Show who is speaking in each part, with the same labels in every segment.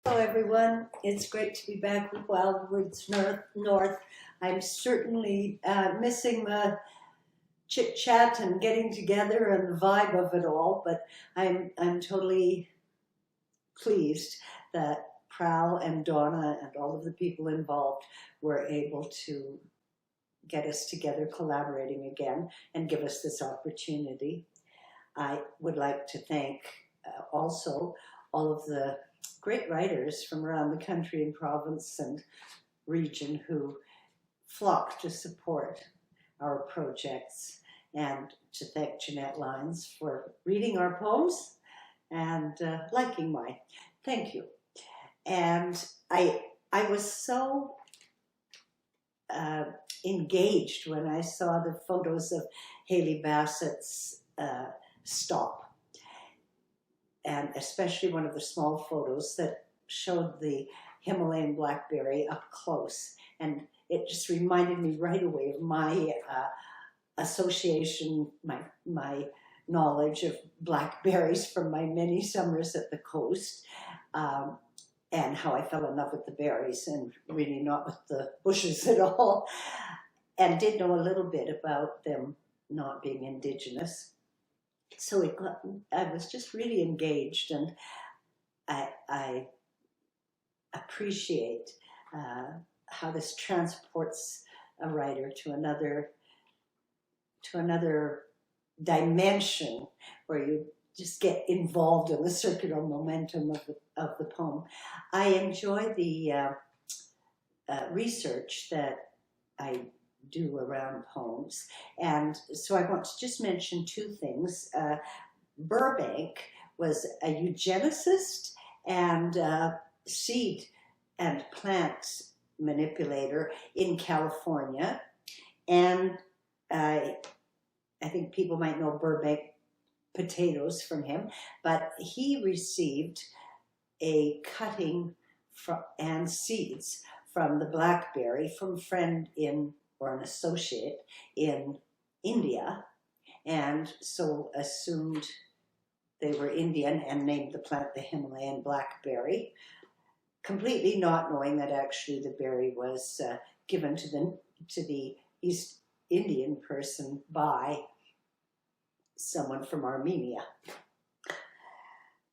Speaker 1: Hello everyone, it's great to be back with Wildwoods North. I'm certainly missing the chit chat and getting together and the vibe of it all, but I'm totally pleased that Prowl and Donna and all of the people involved were able to get us together collaborating again and give us this opportunity. I would like to thank also all of the great writers from around the country and province and region who flock to support our projects, and to thank Jeanette Lyons for reading our poems and liking mine. Thank you. And I was so engaged when I saw the photos of Haley Bassett's stop, and especially one of the small photos that showed the Himalayan blackberry up close. And it just reminded me right away of my association, my knowledge of blackberries from my many summers at the coast, and how I fell in love with the berries and really not with the bushes at all, and did know a little bit about them not being indigenous. So I was just really engaged, and I appreciate how this transports a writer to another dimension where you just get involved in the circular momentum of the poem. I enjoy the research that I do around poems, and so I want to just mention two things. Burbank was a eugenicist and seed and plant manipulator in California, and I think people might know Burbank potatoes from him, but he received a cutting and seeds from the blackberry from a friend or an associate in India, and so assumed they were Indian and named the plant the Himalayan blackberry, completely not knowing that actually the berry was given to the East Indian person by someone from Armenia.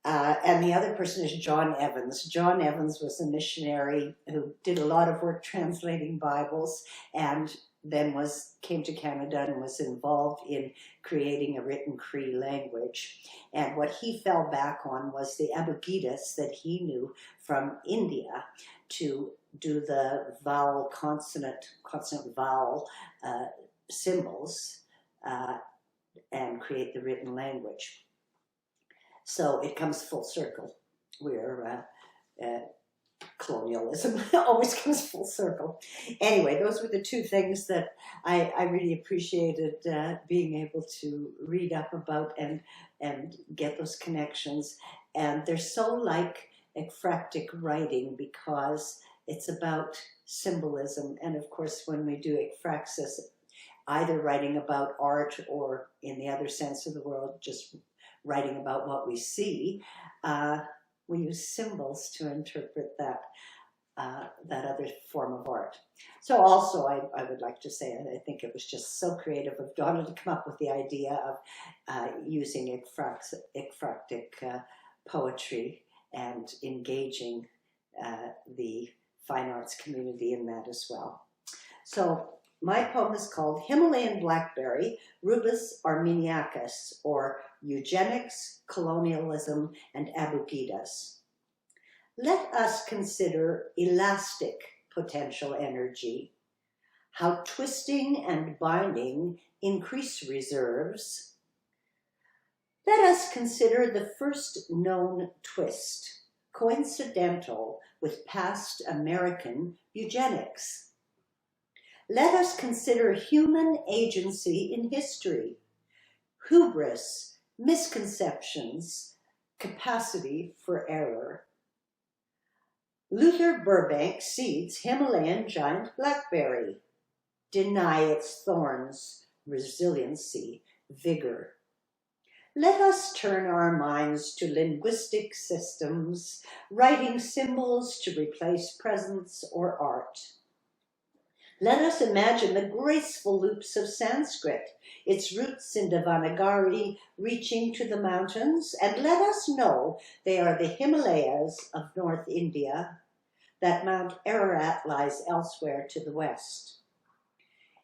Speaker 1: And the other person is John Evans. John Evans was a missionary who did a lot of work translating Bibles, and then came to Canada and was involved in creating a written Cree language. And what he fell back on was the Abugidas that he knew from India to do the vowel consonant vowel symbols and create the written language. So it comes full circle, where colonialism always comes full circle. Anyway, those were the two things that I really appreciated being able to read up about and get those connections. And they're so like ekphrastic writing because it's about symbolism. And of course, when we do ekphrasis, either writing about art or in the other sense of the world, just writing about what we see, we use symbols to interpret that other form of art. So also I would like to say, I think it was just so creative of Donna to come up with the idea of using ekphrastic poetry and engaging the fine arts community in that as well. So my poem is called Himalayan Blackberry, Rubus Armeniacus, or Eugenics, Colonialism, and Abugidas. Let us consider elastic potential energy, how twisting and binding increase reserves. Let us consider the first known twist, coincidental with past American eugenics. Let us consider human agency in history, hubris, misconceptions, capacity for error. Luther Burbank seeds Himalayan giant blackberry. Deny its thorns, resiliency, vigor. Let us turn our minds to linguistic systems, writing symbols to replace presence or art. Let us imagine the graceful loops of Sanskrit, its roots in Devanagari reaching to the mountains, and let us know they are the Himalayas of North India, that Mount Ararat lies elsewhere to the west.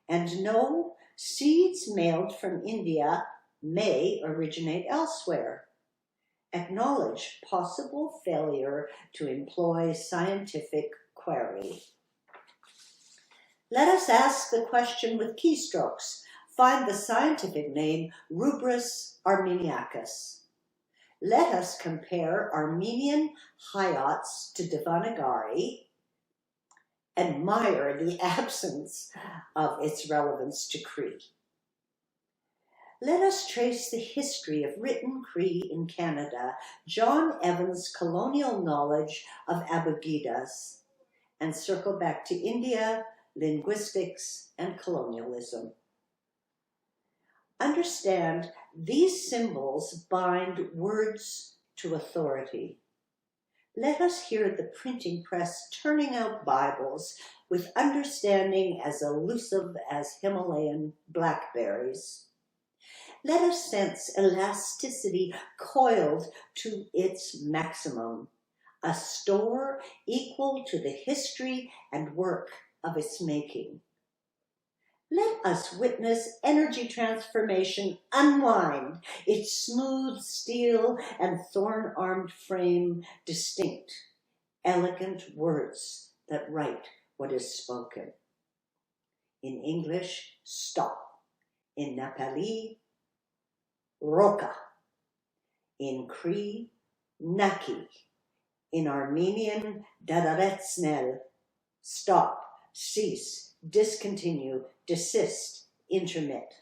Speaker 1: And know seeds mailed from India may originate elsewhere. Acknowledge possible failure to employ scientific query. Let us ask the question with keystrokes. Find the scientific name Rubris armeniacus. Let us compare Armenian Hayats to Devanagari. Admire the absence of its relevance to Cree. Let us trace the history of written Cree in Canada, John Evans' colonial knowledge of Abugidas, and circle back to India, linguistics, and colonialism. Understand, these symbols bind words to authority. Let us hear the printing press turning out Bibles with understanding as elusive as Himalayan blackberries. Let us sense elasticity coiled to its maximum, a store equal to the history and work of its making. Let us witness energy transformation unwind, its smooth steel and thorn-armed frame distinct, elegant words that write what is spoken. In English, stop. In Nepali, roka. In Cree, naki. In Armenian, dadaretsnel, stop, cease, discontinue, desist, intermit.